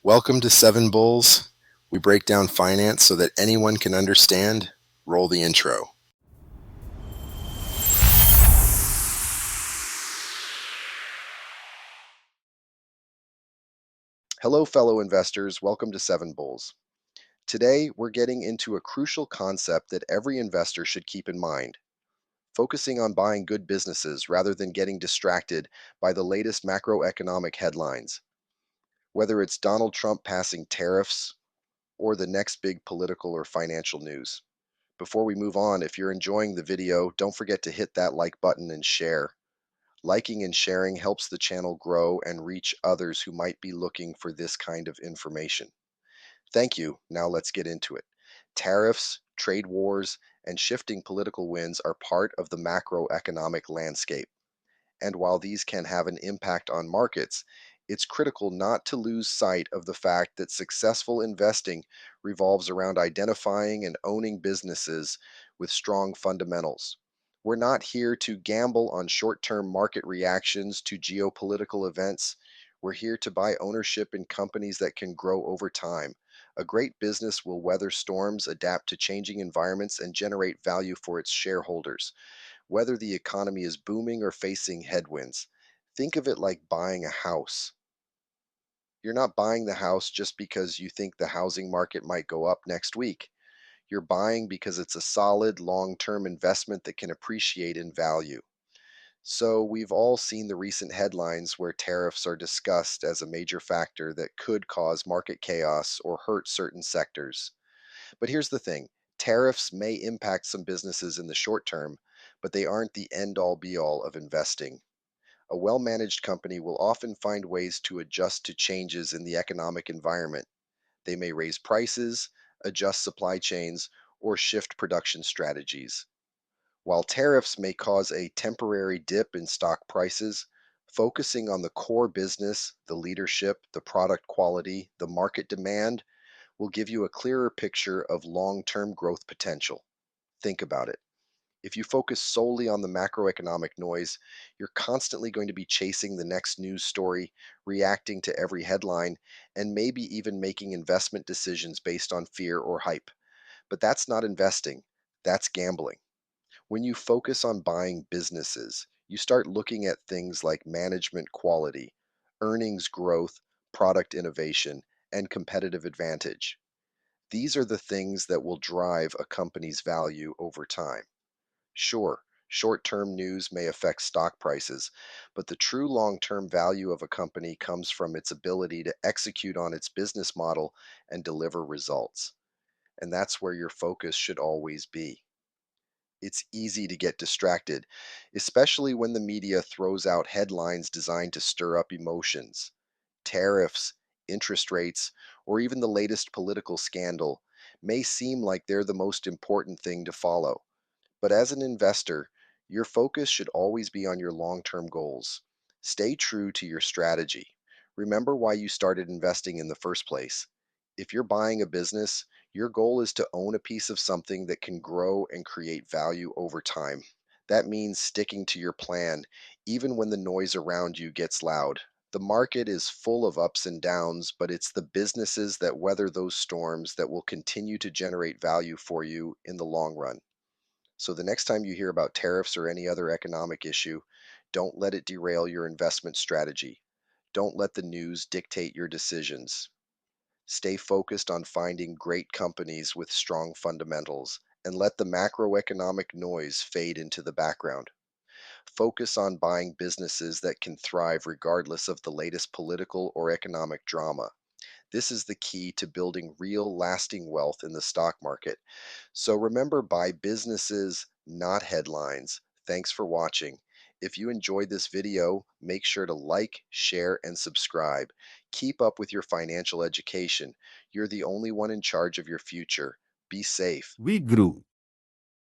Welcome to Seven Bulls. We break down finance so that anyone can understand. Roll the intro. Hello, fellow investors. Welcome to Seven Bulls. Today, we're getting into a crucial concept that every investor should keep in mind, focusing on buying good businesses rather than getting distracted by the latest macroeconomic headlines. Whether it's Donald Trump passing tariffs or the next big political or financial news. Before we move on, if you're enjoying the video, don't forget to hit that like button and share. Liking and sharing helps the channel grow and reach others who might be looking for this kind of information. Thank you. Now let's get into it. Tariffs, trade wars, and shifting political winds are part of the macroeconomic landscape. And while these can have an impact on markets, it's critical not to lose sight of the fact that successful investing revolves around identifying and owning businesses with strong fundamentals. We're not here to gamble on short term market reactions to geopolitical events. We're here to buy ownership in companies that can grow over time. A great business will weather storms, adapt to changing environments, and generate value for its shareholders whether the economy is booming or facing headwinds. Think of it like buying a house. You're not buying the house just because you think the housing market might go up next week. You're buying because it's a solid long term investment that can appreciate in value. So, we've all seen the recent headlines where tariffs are discussed as a major factor that could cause market chaos or hurt certain sectors. But here's the thing, tariffs may impact some businesses in the short term, but they aren't the end all be all of investing. A well managed company will often find ways to adjust to changes in the economic environment. They may raise prices, adjust supply chains, or shift production strategies. While tariffs may cause a temporary dip in stock prices, focusing on the core business, the leadership, the product quality, the market demand, will give you a clearer picture of long term growth potential. Think about it. If you focus solely on the macroeconomic noise, you're constantly going to be chasing the next news story, reacting to every headline, and maybe even making investment decisions based on fear or hype. But that's not investing, that's gambling. When you focus on buying businesses, you start looking at things like management quality, earnings growth, product innovation, and competitive advantage. These are the things that will drive a company's value over time. Sure, short term news may affect stock prices, but the true long term value of a company comes from its ability to execute on its business model and deliver results. And that's where your focus should always be. It's easy to get distracted, especially when the media throws out headlines designed to stir up emotions. Tariffs, interest rates, or even the latest political scandal may seem like they're the most important thing to follow. But as an investor, your focus should always be on your long term goals. Stay true to your strategy. Remember why you started investing in the first place. If you're buying a business, your goal is to own a piece of something that can grow and create value over time. That means sticking to your plan, even when the noise around you gets loud. The market is full of ups and downs, but it's the businesses that weather those storms that will continue to generate value for you in the long run. So the next time you hear about tariffs or any other economic issue, don't let it derail your investment strategy. Don't let the news dictate your decisions. Stay focused on finding great companies with strong fundamentals and let the macroeconomic noise fade into the background. Focus on buying businesses that can thrive regardless of the latest political or economic drama. This is the key to building real lasting wealth in the stock market. So remember, buy businesses, not headlines. Thanks for watching. If you enjoyed this video, make sure to like, share, and subscribe. Keep up with your financial education. You're the only one in charge of your future. Be safe. We grew